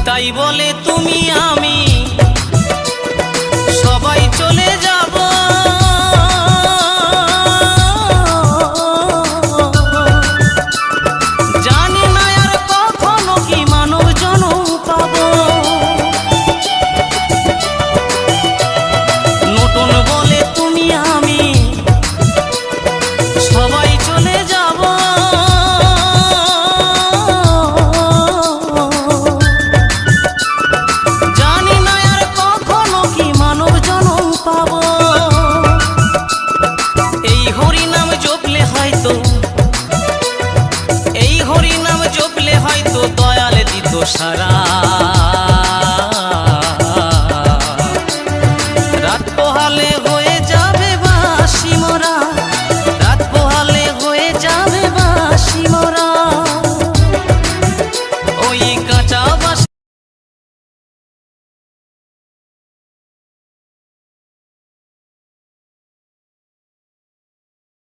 তাই বলে তুমি আমি সবাই চলে যাব, জানি না আর কখনো কি মানব জনম পাবো। নতুন বলে তুমি আমি সবাই চলে যাব, জানি না আর কখনো কি মানব জনম পাবো। এই হরি নাম জপলে হয়তো, এই হরি নাম জপলে হয়তো দয়াল দিত সারা।